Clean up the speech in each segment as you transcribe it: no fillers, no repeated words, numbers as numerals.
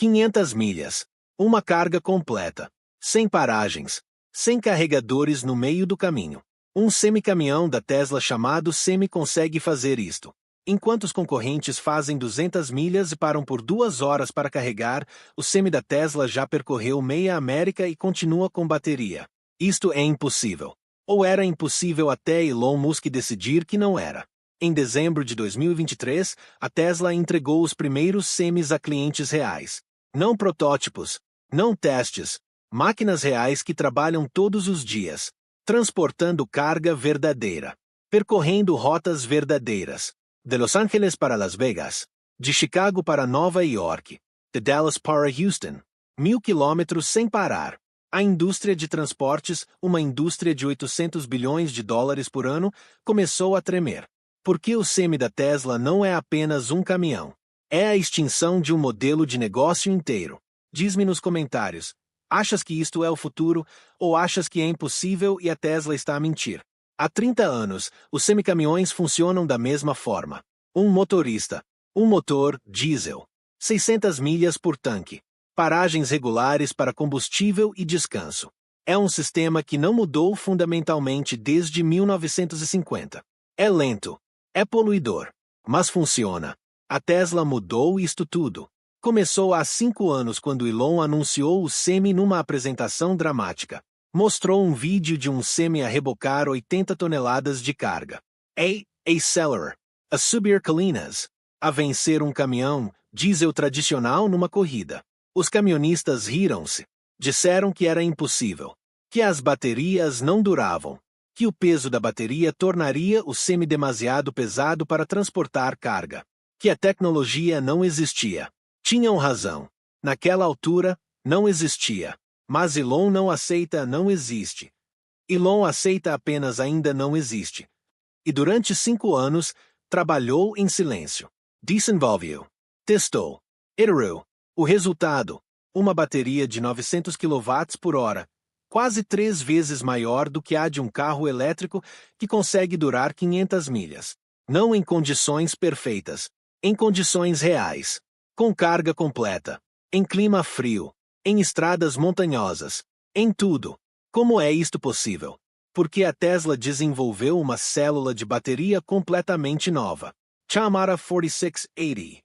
500 milhas. Uma carga completa. Sem paragens. Sem carregadores no meio do caminho. Um semi-caminhão da Tesla chamado Semi consegue fazer isto. Enquanto os concorrentes fazem 200 milhas e param por 2 horas para carregar, o Semi da Tesla já percorreu meia América e continua com bateria. Isto é impossível. Ou era impossível até Elon Musk decidir que não era. Em dezembro de 2023, a Tesla entregou os primeiros semis a clientes reais. Não protótipos, não testes, máquinas reais que trabalham todos os dias, transportando carga verdadeira, percorrendo rotas verdadeiras. De Los Angeles para Las Vegas, de Chicago para Nova York, de Dallas para Houston, 1.000 quilômetros sem parar. A indústria de transportes, uma indústria de 800 bilhões de dólares por ano, começou a tremer. Porque o Semi da Tesla não é apenas um caminhão. É a extinção de um modelo de negócio inteiro. Diz-me nos comentários, achas que isto é o futuro, ou achas que é impossível e a Tesla está a mentir? Há 30 anos, os semicaminhões funcionam da mesma forma. Um motorista. Um motor, diesel. 600 milhas por tanque. Paragens regulares para combustível e descanso. É um sistema que não mudou fundamentalmente desde 1950. É lento. É poluidor. Mas funciona. A Tesla mudou isto tudo. Começou há 5 anos quando Elon anunciou o Semi numa apresentação dramática. Mostrou um vídeo de um Semi a rebocar 80 toneladas de carga. A seller. A subir colinas. A vencer um caminhão, diesel tradicional numa corrida. Os caminhonistas riram-se. Disseram que era impossível. Que as baterias não duravam. Que o peso da bateria tornaria o Semi demasiado pesado para transportar carga. Que a tecnologia não existia. Tinham razão. Naquela altura, não existia. Mas Elon não aceita não existe. Elon aceita apenas ainda não existe. E durante 5 anos, trabalhou em silêncio. Desenvolveu. Testou. Iterou. O resultado, uma bateria de 900 kWh, quase 3 vezes maior do que a de um carro elétrico que consegue durar 500 milhas. Não em condições perfeitas, em condições reais. Com carga completa. Em clima frio. Em estradas montanhosas. Em tudo. Como é isto possível? Porque a Tesla desenvolveu uma célula de bateria completamente nova. Chamada 4680.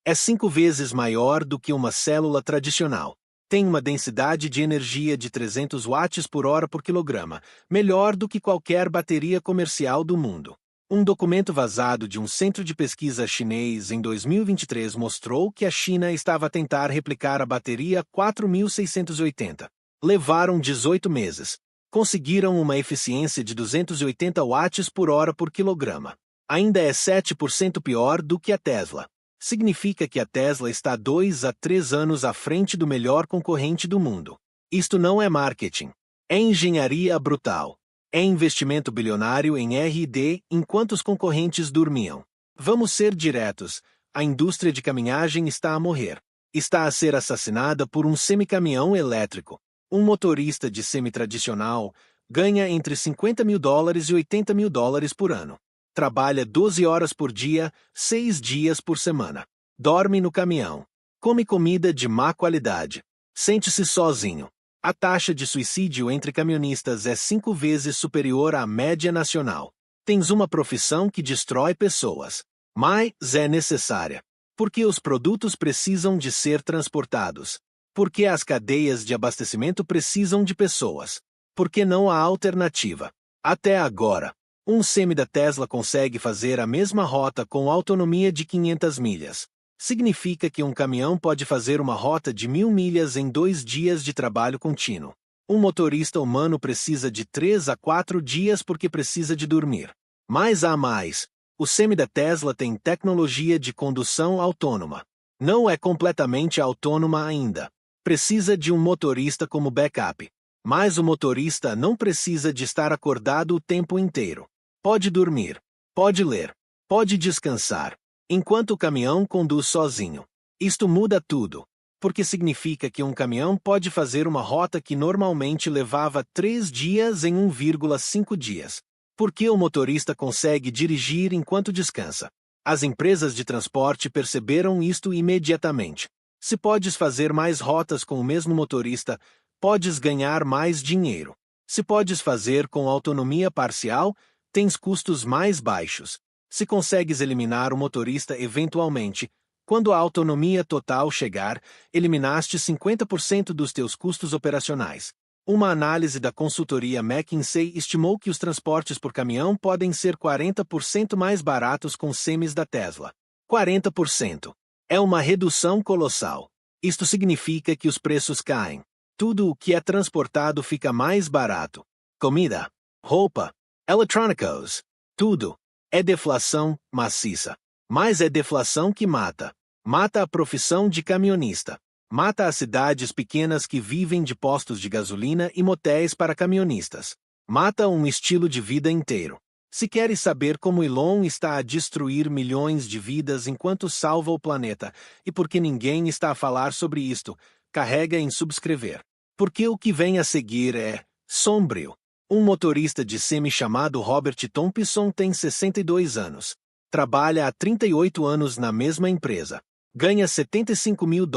É 5 vezes maior do que uma célula tradicional. Tem uma densidade de energia de 300 watts por hora por quilograma, melhor do que qualquer bateria comercial do mundo. Um documento vazado de um centro de pesquisa chinês em 2023 mostrou que a China estava a tentar replicar a bateria 4680. Levaram 18 meses. Conseguiram uma eficiência de 280 watts por hora por quilograma. Ainda é 7% pior do que a Tesla. Significa que a Tesla está 2 a 3 anos à frente do melhor concorrente do mundo. Isto não é marketing. É engenharia brutal. É investimento bilionário em R&D enquanto os concorrentes dormiam. Vamos ser diretos, a indústria de caminhagem está a morrer. Está a ser assassinada por um semicaminhão elétrico. Um motorista de semi-tradicional ganha entre $50.000 e $80.000 por ano. Trabalha 12 horas por dia, 6 dias por semana. Dorme no caminhão. Come comida de má qualidade. Sente-se sozinho. A taxa de suicídio entre caminhonistas é 5 vezes superior à média nacional. Tens uma profissão que destrói pessoas. Mas é necessária. Porque os produtos precisam de ser transportados. Porque as cadeias de abastecimento precisam de pessoas. Porque não há alternativa. Até agora, um Semi da Tesla consegue fazer a mesma rota com autonomia de 500 milhas. Significa que um caminhão pode fazer uma rota de 1.000 milhas em 2 dias de trabalho contínuo. Um motorista humano precisa de 3 a 4 dias porque precisa de dormir. Mas há mais. O Semi da Tesla tem tecnologia de condução autônoma. Não é completamente autônoma ainda. Precisa de um motorista como backup. Mas o motorista não precisa de estar acordado o tempo inteiro. Pode dormir. Pode ler. Pode descansar. Enquanto o caminhão conduz sozinho. Isto muda tudo. Porque significa que um caminhão pode fazer uma rota que normalmente levava 3 dias em 1,5 dias. Porque o motorista consegue dirigir enquanto descansa. As empresas de transporte perceberam isto imediatamente. Se podes fazer mais rotas com o mesmo motorista, podes ganhar mais dinheiro. Se podes fazer com autonomia parcial, tens custos mais baixos. Se consegues eliminar o motorista eventualmente, quando a autonomia total chegar, eliminaste 50% dos teus custos operacionais. Uma análise da consultoria McKinsey estimou que os transportes por caminhão podem ser 40% mais baratos com semis da Tesla. 40%. É uma redução colossal. Isto significa que os preços caem. Tudo o que é transportado fica mais barato. Comida, roupa, eletrônicos, tudo. É deflação maciça. Mas é deflação que mata. Mata a profissão de caminhonista. Mata as cidades pequenas que vivem de postos de gasolina e motéis para caminhonistas. Mata um estilo de vida inteiro. Se queres saber como Elon está a destruir milhões de vidas enquanto salva o planeta, e por que ninguém está a falar sobre isto, carrega em subscrever. Porque o que vem a seguir é sombrio. Um motorista de semi chamado Robert Thompson tem 62 anos. Trabalha há 38 anos na mesma empresa. Ganha $75 mil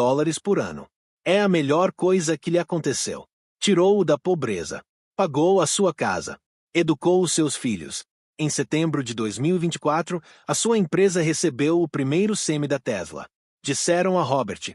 por ano. É a melhor coisa que lhe aconteceu. Tirou-o da pobreza. Pagou a sua casa. Educou os seus filhos. Em setembro de 2024, a sua empresa recebeu o primeiro semi da Tesla. Disseram a Robert: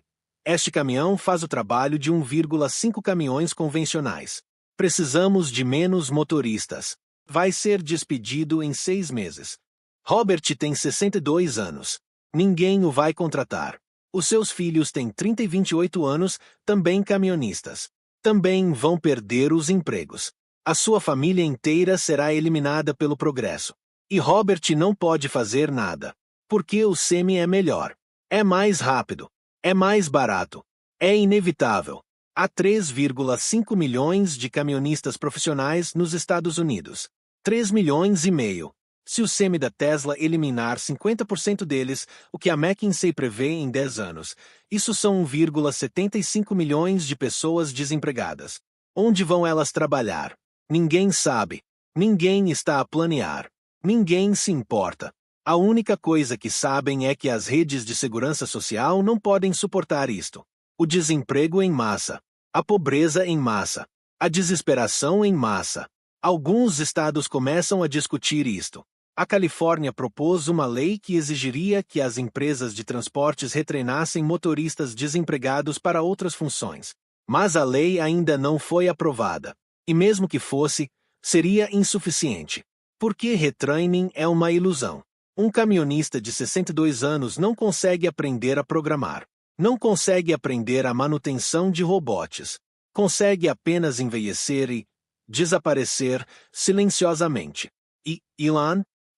este caminhão faz o trabalho de 1,5 caminhões convencionais. Precisamos de menos motoristas. Vai ser despedido em 6 meses. Robert tem 62 anos. Ninguém o vai contratar. Os seus filhos têm 30 e 28 anos, também caminhonistas. Também vão perder os empregos. A sua família inteira será eliminada pelo progresso. E Robert não pode fazer nada. Porque o semi é melhor. É mais rápido. É mais barato. É inevitável. Há 3,5 milhões de caminhonistas profissionais nos Estados Unidos. 3 milhões e meio. Se o semi da Tesla eliminar 50% deles, o que a McKinsey prevê em 10 anos, isso são 1,75 milhões de pessoas desempregadas. Onde vão elas trabalhar? Ninguém sabe. Ninguém está a planear. Ninguém se importa. A única coisa que sabem é que as redes de segurança social não podem suportar isto. O desemprego em massa. A pobreza em massa. A desesperação em massa. Alguns estados começam a discutir isto. A Califórnia propôs uma lei que exigiria que as empresas de transportes retreinassem motoristas desempregados para outras funções. Mas a lei ainda não foi aprovada. E mesmo que fosse, seria insuficiente. Porque retraining é uma ilusão. Um caminhonista de 62 anos não consegue aprender a programar. Não consegue aprender a manutenção de robots. Consegue apenas envelhecer e desaparecer silenciosamente. E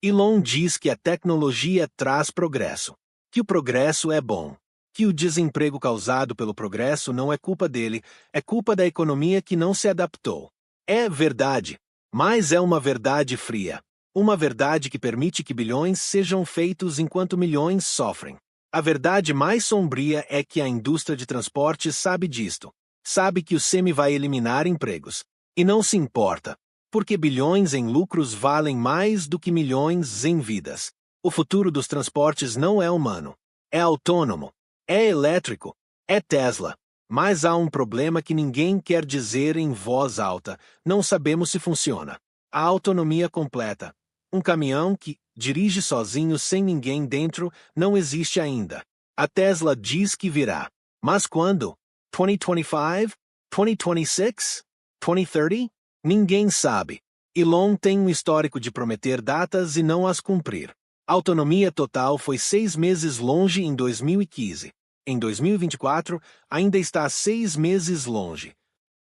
Elon diz que a tecnologia traz progresso. Que o progresso é bom. Que o desemprego causado pelo progresso não é culpa dele, é culpa da economia que não se adaptou. É verdade. Mas é uma verdade fria. Uma verdade que permite que bilhões sejam feitos enquanto milhões sofrem. A verdade mais sombria é que a indústria de transporte sabe disto. Sabe que o semi vai eliminar empregos. E não se importa. Porque bilhões em lucros valem mais do que milhões em vidas. O futuro dos transportes não é humano. É autônomo. É elétrico. É Tesla. Mas há um problema que ninguém quer dizer em voz alta. Não sabemos se funciona. A autonomia completa. Um caminhão que dirige sozinho sem ninguém dentro não existe ainda. A Tesla diz que virá. Mas quando? 2025? 2026? 2030? Ninguém sabe. Elon tem um histórico de prometer datas e não as cumprir. A autonomia total foi 6 meses longe em 2015. Em 2024, ainda está 6 meses longe.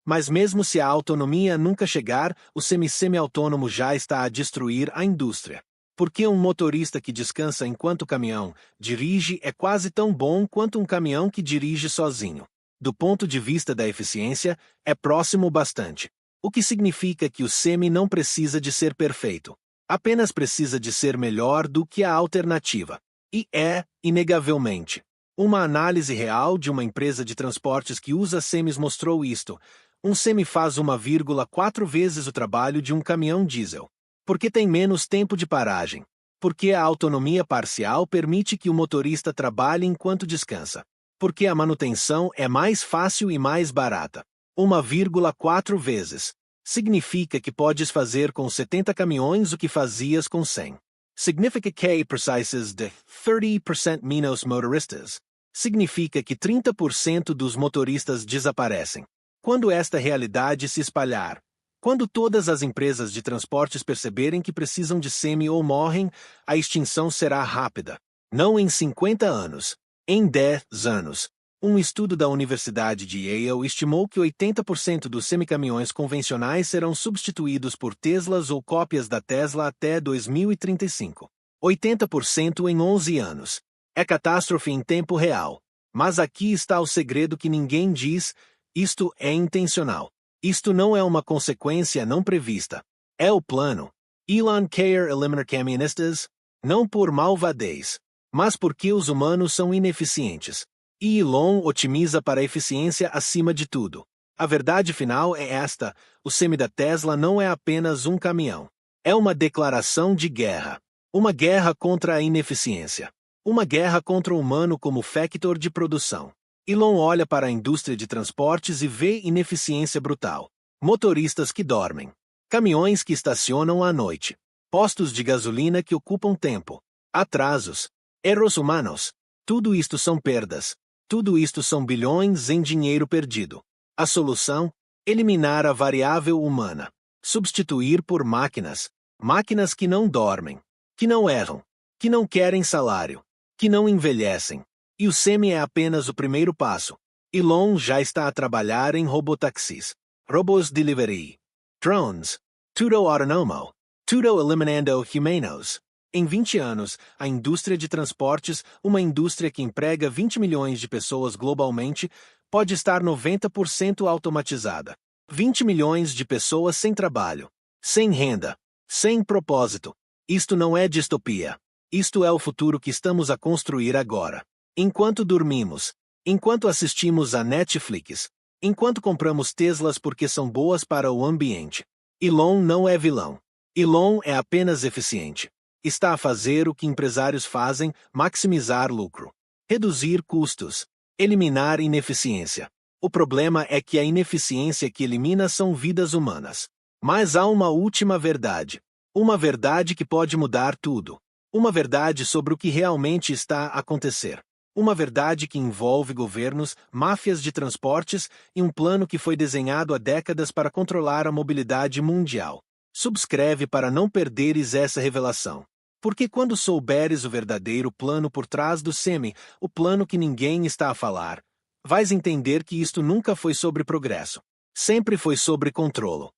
Mas mesmo se a autonomia nunca chegar, o semi-autônomo já está a destruir a indústria. Porque um motorista que descansa enquanto o caminhão dirige é quase tão bom quanto um caminhão que dirige sozinho. Do ponto de vista da eficiência, é próximo bastante. O que significa que o semi não precisa de ser perfeito. Apenas precisa de ser melhor do que a alternativa. E é, inegavelmente. Uma análise real de uma empresa de transportes que usa semis mostrou isto. Um semi faz 1,4 vezes o trabalho de um caminhão diesel. Porque tem menos tempo de paragem. Porque a autonomia parcial permite que o motorista trabalhe enquanto descansa. Porque a manutenção é mais fácil e mais barata. 1,4 vezes. Significa que podes fazer com 70 caminhões o que fazias com 100. Significa que precisas de 30% menos motoristas. Significa que 30% dos motoristas desaparecem. Quando esta realidade se espalhar, quando todas as empresas de transportes perceberem que precisam de semi ou morrem, a extinção será rápida. Não em 50 anos, em 10 anos. Um estudo da Universidade de Yale estimou que 80% dos semicaminhões convencionais serão substituídos por Teslas ou cópias da Tesla até 2035. 80% em 11 anos. É catástrofe em tempo real. Mas aqui está o segredo que ninguém diz: isto é intencional. Isto não é uma consequência não prevista. É o plano. Elon quer eliminar caminhonistas, não por malvadez, mas porque os humanos são ineficientes. E Elon otimiza para a eficiência acima de tudo. A verdade final é esta: o semi da Tesla não é apenas um caminhão. É uma declaração de guerra. Uma guerra contra a ineficiência. Uma guerra contra o humano como factor de produção. Elon olha para a indústria de transportes e vê ineficiência brutal. Motoristas que dormem. Caminhões que estacionam à noite. Postos de gasolina que ocupam tempo. Atrasos. Erros humanos. Tudo isto são perdas. Tudo isto são bilhões em dinheiro perdido. A solução? Eliminar a variável humana. Substituir por máquinas. Máquinas que não dormem. Que não erram. Que não querem salário. Que não envelhecem. E o semi é apenas o primeiro passo. Elon já está a trabalhar em robotaxis. Robos delivery. Drones. Tudo autonomo. Tudo eliminando humanos. Em 20 anos, a indústria de transportes, uma indústria que emprega 20 milhões de pessoas globalmente, pode estar 90% automatizada. 20 milhões de pessoas sem trabalho, sem renda, sem propósito. Isto não é distopia. Isto é o futuro que estamos a construir agora. Enquanto dormimos, enquanto assistimos a Netflix, enquanto compramos Teslas porque são boas para o ambiente. Elon não é vilão. Elon é apenas eficiente. Está a fazer o que empresários fazem: maximizar lucro, reduzir custos, eliminar ineficiência. O problema é que a ineficiência que elimina são vidas humanas. Mas há uma última verdade. Uma verdade que pode mudar tudo. Uma verdade sobre o que realmente está a acontecer. Uma verdade que envolve governos, máfias de transportes e um plano que foi desenhado há décadas para controlar a mobilidade mundial. Subscreve para não perderes essa revelação. Porque quando souberes o verdadeiro plano por trás do semi, o plano que ninguém está a falar, vais entender que isto nunca foi sobre progresso. Sempre foi sobre controlo.